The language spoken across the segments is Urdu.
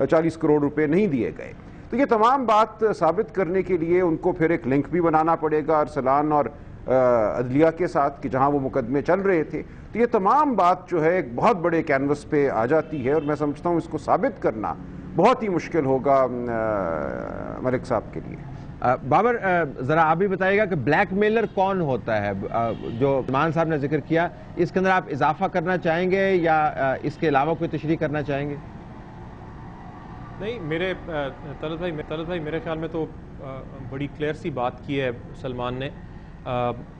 40 کروڑ روپے نہیں دیے گئے. تو یہ تمام بات ثابت کرنے کے لیے ان کو پھر ایک لنک بھی بنانا پڑے گا ارسلان اور عدلیہ کے ساتھ کہ جہاں وہ مقدمے چل رہے تھے. تو یہ تمام بات جو ہے ایک بہت بڑے کینوس پہ آ جاتی ہے اور میں سمجھتا ہوں اس کو ثابت کرنا بہت ہی مشکل ہوگا ملک صاحب کے لیے. بابر ذرا آپ بھی بتائیے گا کہ بلیک میلر کون ہوتا ہے جو سلمان صاحب نے ذکر کیا, اس کے اندر آپ اضافہ کرنا چاہیں گے یا اس کے علاوہ کوئی تشریح کرنا چاہیں گے؟ نہیں, میرے طلعت بھائی میرے خیال میں تو بڑی کلیئر سی بات کی ہے سلمان نے.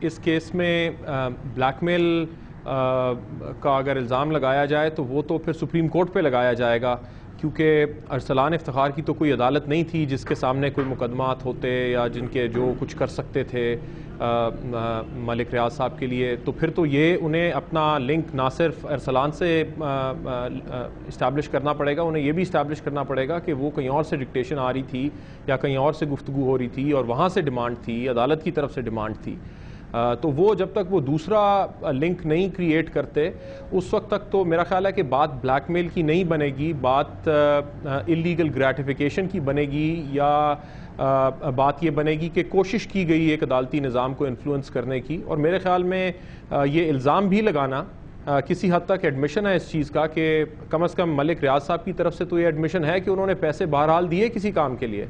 اس کیس میں بلیک میل کا اگر الزام لگایا جائے تو وہ تو پھر سپریم کورٹ پہ لگایا جائے گا, کیونکہ ارسلان افتخار کی تو کوئی عدالت نہیں تھی جس کے سامنے کوئی مقدمات ہوتے یا جن کے جو کچھ کر سکتے تھے ملک ریاض صاحب کے لیے. تو پھر تو یہ انہیں اپنا لنک نہ صرف ارسلان سے اسٹیبلش کرنا پڑے گا, انہیں یہ بھی اسٹیبلش کرنا پڑے گا کہ وہ کہیں اور سے ڈکٹیشن آ رہی تھی یا کہیں اور سے گفتگو ہو رہی تھی اور وہاں سے ڈیمانڈ تھی, عدالت کی طرف سے ڈیمانڈ تھی. تو وہ جب تک وہ دوسرا لنک نہیں کریٹ کرتے اس وقت تک تو میرا خیال ہے کہ بات بلیک میل کی نہیں بنے گی, بات اللیگل گریٹیفیکیشن کی بنے گی, یا بات یہ بنے گی کہ کوشش کی گئی ایک عدالتی نظام کو انفلوئنس کرنے کی. اور میرے خیال میں یہ الزام بھی لگانا کسی حد تک ایڈمیشن ہے اس چیز کا کہ کم از کم ملک ریاض صاحب کی طرف سے تو یہ ایڈمیشن ہے کہ انہوں نے پیسے بہرحال دیے کسی کام کے لیے.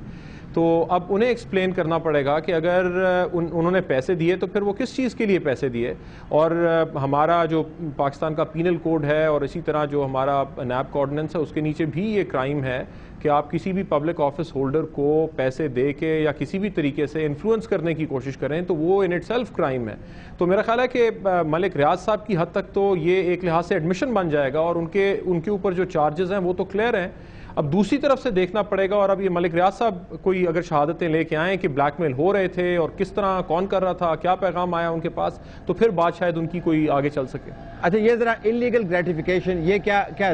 تو اب انہیں ایکسپلین کرنا پڑے گا کہ اگر انہوں نے پیسے دیے تو پھر وہ کس چیز کے لیے پیسے دیے. اور ہمارا جو پاکستان کا پینل کوڈ ہے اور اسی طرح جو ہمارا نیب کا آرڈیننس ہے اس کے نیچے بھی یہ کرائم ہے کہ آپ کسی بھی پبلک آفس ہولڈر کو پیسے دے کے یا کسی بھی طریقے سے انفلوئنس کرنے کی کوشش کریں تو وہ ان اٹ سیلف کرائم ہے. تو میرا خیال ہے کہ ملک ریاض صاحب کی حد تک تو یہ ایک لحاظ سے ایڈمیشن بن جائے گا اور ان کے اوپر جو چارجز ہیں وہ تو کلیئر ہیں. اب دوسری طرف سے دیکھنا پڑے گا, اور اب یہ ملک ریاض صاحب کوئی اگر شہادتیں لے کے آئیں کہ بلیک میل ہو رہے تھے اور کس طرح کون کر رہا تھا, کیا پیغام آیا ان کے پاس, تو پھر بات شاید ان کی کوئی آگے چل سکے. اچھا, یہ ذرا انلیگل گریٹیفیکیشن یہ کیا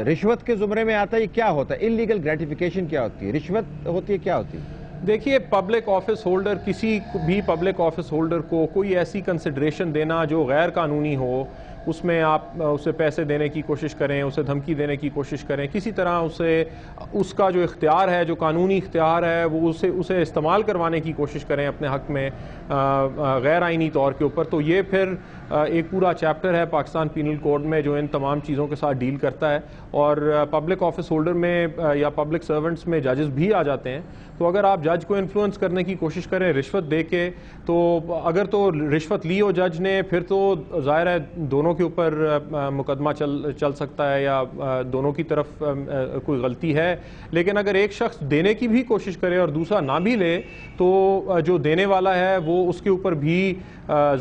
رشوت کے زمرے میں آتا ہے, یہ کیا ہوتا ہے؟ انلیگل گریٹیفیکیشن کیا ہوتی ہے, رشوت ہوتی ہے, کیا ہوتی ہے؟ دیکھیے, پبلک آفس ہولڈر, کسی بھی پبلک آفس ہولڈر کو کوئی ایسی کنسیڈریشن دینا جو غیر قانونی ہو, اس میں آپ اسے پیسے دینے کی کوشش کریں, اسے دھمکی دینے کی کوشش کریں, کسی طرح اس کا جو اختیار ہے, جو قانونی اختیار ہے, وہ اسے استعمال کروانے کی کوشش کریں اپنے حق میں غیر آئینی طور کے اوپر, تو یہ پھر ایک پورا چیپٹر ہے پاکستان پینل کوڈ میں جو ان تمام چیزوں کے ساتھ ڈیل کرتا ہے. اور پبلک آفس ہولڈر میں یا پبلک سرونٹس میں ججز بھی آ جاتے ہیں. تو اگر آپ جج کو انفلوئنس کرنے کی کوشش کریں رشوت دے کے, تو اگر تو رشوت لی ہو جج نے, پھر تو ظاہر ہے دونوں کے اوپر مقدمہ چل سکتا ہے یا دونوں کی طرف کوئی غلطی ہے. لیکن اگر ایک شخص دینے کی بھی کوشش کرے اور دوسرا نہ بھی لے تو جو دینے والا ہے وہ اس کے اوپر بھی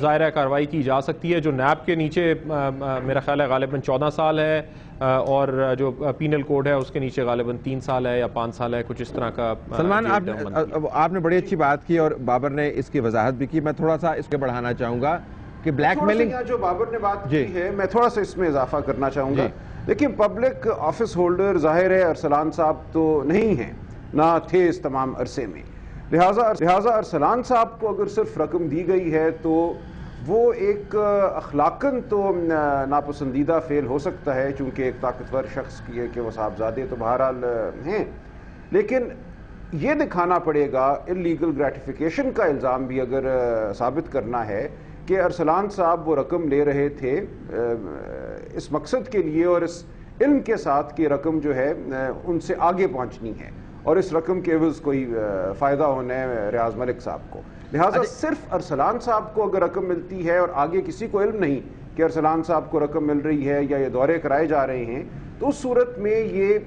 ظاہر کارروائی کی جا سکتی ہے, جو نیب کے نیچے میرا خیال ہے غالباً 14 سال ہے اور جو پینل کوڈ ہے اس کے نیچے غالباً 3 سال ہے یا 5 سال ہے, کچھ اس طرح کا. سلمان, آپ نے بڑی اچھی بات کی اور بابر نے اس کی وضاحت بھی کی. میں تھوڑا سا اس کے بڑھانا چاہوں گا کہ بلیک میلنگ جو بابر نے بات کی ہے میں تھوڑا سا اس میں اضافہ کرنا چاہوں گا. دیکھیں, پبلک آفس ہولڈر ظاہر ہے ارسلان صاحب تو نہیں ہیں, نہ تھے اس تمام عرصے میں, لہٰذا ارسلان صاحب کو اگر صرف رقم دی گئی ہے تو وہ ایک اخلاقاً تو ناپسندیدہ فعل ہو سکتا ہے, چونکہ ایک طاقتور شخص کی ہے کہ وہ صاحبزادے تو بہرحال ہیں, لیکن یہ دکھانا پڑے گا اللیگل گریٹیفیکیشن کا الزام بھی اگر ثابت کرنا ہے کہ ارسلان صاحب وہ رقم لے رہے تھے اس مقصد کے لیے اور اس علم کے ساتھ کہ رقم جو ہے ان سے آگے پہنچنی ہے اور اس رقم کے عوض کوئی فائدہ ہونا ہے ریاض ملک صاحب کو. لہٰذا صرف ارسلان صاحب کو اگر رقم ملتی ہے اور آگے کسی کو علم نہیں کہ ارسلان صاحب کو رقم مل رہی ہے یا یہ دورے کرائے جا رہے ہیں, تو اس صورت میں یہ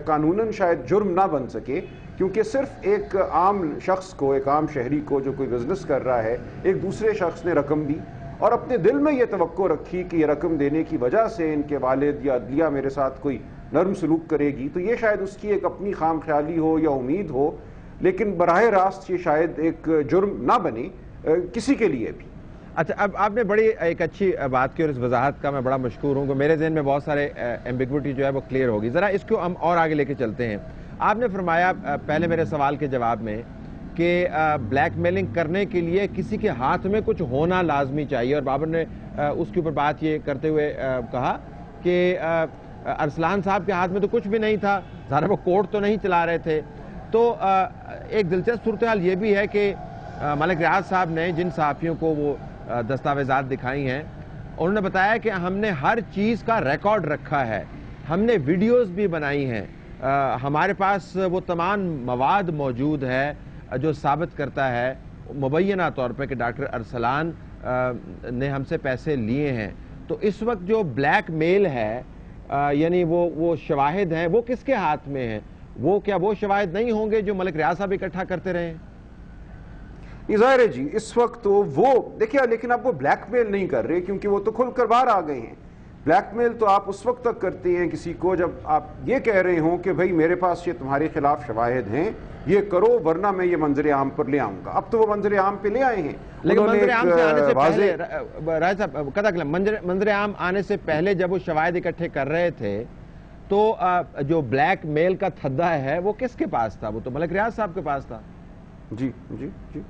قانوناً شاید جرم نہ بن سکے, کیونکہ صرف ایک عام شخص کو, ایک عام شہری کو جو کوئی بزنس کر رہا ہے, ایک دوسرے شخص نے رقم دی اور اپنے دل میں یہ توقع رکھی کہ یہ رقم دینے کی وجہ سے ان کے والد یا عدلیہ میرے ساتھ کوئی نرم سلوک کرے گی, تو یہ شاید اس کی ایک اپنی خام خیالی ہو یا امید ہو, لیکن براہ راست یہ شاید ایک جرم نہ بنے کسی کے لیے بھی. اچھا, اب آپ نے بڑی ایک اچھی بات کی اور اس وضاحت کا میں بڑا مشکور ہوں کہ میرے ذہن میں بہت سارے ایمبیگوٹی جو ہے وہ کلیئر ہوگی. ذرا اس کو ہم اور آگے لے کے چلتے ہیں. آپ نے فرمایا پہلے میرے سوال کے جواب میں کہ بلیک میلنگ کرنے کے لیے کسی کے ہاتھ میں کچھ ہونا لازمی چاہیے, اور بابر نے اس کے اوپر بات یہ کرتے ہوئے کہا کہ ارسلان صاحب کے ہاتھ میں تو کچھ بھی نہیں تھا، ظاہر وہ کوٹ تو نہیں چلا رہے تھے. تو ایک دلچسپ صورتحال یہ بھی ہے کہ ملک ریاض صاحب نے جن صحافیوں کو وہ دستاویزات دکھائی ہیں انہوں نے بتایا کہ ہم نے ہر چیز کا ریکارڈ رکھا ہے، ہم نے ویڈیوز بھی بنائی ہیں، ہمارے پاس وہ تمام مواد موجود ہے جو ثابت کرتا ہے مبینہ طور پہ کہ ڈاکٹر ارسلان نے ہم سے پیسے لیے ہیں. تو اس وقت جو بلیک میل ہے یعنی وہ شواہد ہیں وہ کس کے ہاتھ میں ہیں؟ وہ کیا وہ شواہد نہیں ہوں گے جو ملک ریاض صاحب اکٹھا کرتے رہے ہیں؟ یہ ظاہر ہے جی اس وقت تو وہ دیکھیں، لیکن اب وہ بلیک میل نہیں کر رہے کیونکہ وہ تو کھل کر باہر آ گئے ہیں. بلیک میل تو آپ اس وقت تک کرتے ہیں کسی کو جب آپ یہ کہہ رہے ہوں کہ بھائی میرے پاس یہ تمہارے خلاف شواہد ہیں، یہ کرو ورنہ میں یہ منظر عام پر لے آؤں گا. اب تو وہ منظر عام پہ لے آئے ہیں. لیکن منظر عام سے آنے سے پہلے راج صاحب قطع کلام منظر عام آنے سے پہلے جب وہ شواہد اکٹھے کر رہے تھے تو جو بلیک میل کا تھدا ہے وہ کس کے پاس تھا؟ وہ تو ملک ریاض صاحب کے پاس تھا. جی جی جی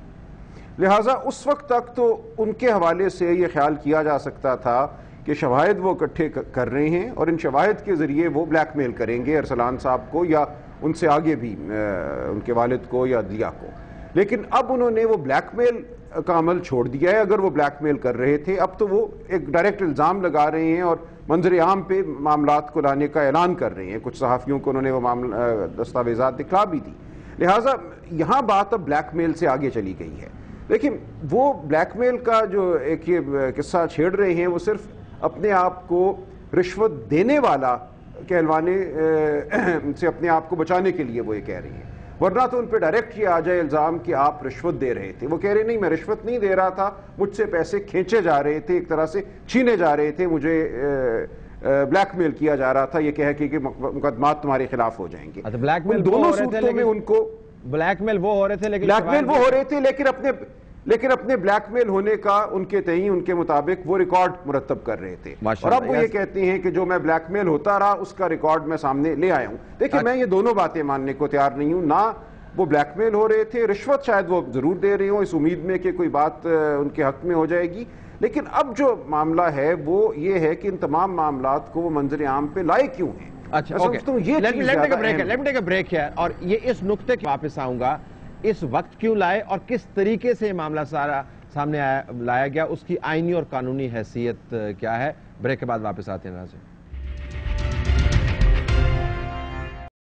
لہٰذا اس وقت تک تو ان کے حوالے سے یہ خیال کیا جا سکتا تھا کہ شواہد وہ اکٹھے کر رہے ہیں اور ان شواہد کے ذریعے وہ بلیک میل کریں گے ارسلان صاحب کو یا ان سے آگے بھی ان کے والد کو یا دیا کو. لیکن اب انہوں نے وہ بلیک میل کا عمل چھوڑ دیا ہے. اگر وہ بلیک میل کر رہے تھے اب تو وہ ایک ڈائریکٹ الزام لگا رہے ہیں اور منظر عام پہ معاملات کو لانے کا اعلان کر رہے ہیں. کچھ صحافیوں کو انہوں نے وہ دستاویزات دکھلا بھی دی. لہٰذا یہاں بات اب بلیک میل سے آگے چلی گئی ہے. لیکن وہ بلیک میل کا جو ایک یہ قصہ چھیڑ رہے ہیں وہ صرف اپنے آپ کو رشوت دینے والا کہلوانے سے اپنے آپ کو بچانے کے لیے وہ یہ کہہ رہی ہیں. ورنہ تو ان پہ ڈائریکٹ یہ آ جائے الزام کہ آپ رشوت دے رہے تھے. وہ کہہ رہے نہیں میں رشوت نہیں دے رہا تھا، مجھ سے پیسے کھینچے جا رہے تھے، ایک طرح سے چھینے جا رہے تھے، مجھے بلیک میل کیا جا رہا تھا یہ کہہ کے کہ مقدمات تمہارے خلاف ہو جائیں گے. بلیک میل دونوں صورتوں میں ان کو بلیک میل وہ ہو رہے تھے لیکن اپنے بلیک میل ہونے کا ان کے تئیں ان کے مطابق وہ ریکارڈ مرتب کر رہے تھے. اور اب وہ یہ کہتے ہیں کہ جو میں بلیک میل ہوتا رہا اس کا ریکارڈ میں سامنے لے آیا ہوں. دیکھیں میں یہ دونوں باتیں ماننے کو تیار نہیں ہوں. نہ وہ بلیک میل ہو رہے تھے، رشوت شاید وہ ضرور دے رہے ہوں اس امید میں کہ کوئی بات ان کے حق میں ہو جائے گی. لیکن اب جو معاملہ ہے وہ یہ ہے کہ ان تمام معاملات کو وہ منظر عام پہ لائے کیوں ہیں. اچھا بریک ہے اور یہ اس نقطے کی واپس آؤں گا، اس وقت کیوں لائے اور کس طریقے سے معاملہ سارا سامنے لایا گیا، اس کی آئینی اور قانونی حیثیت کیا ہے. بریک کے بعد واپس آتے ہیں.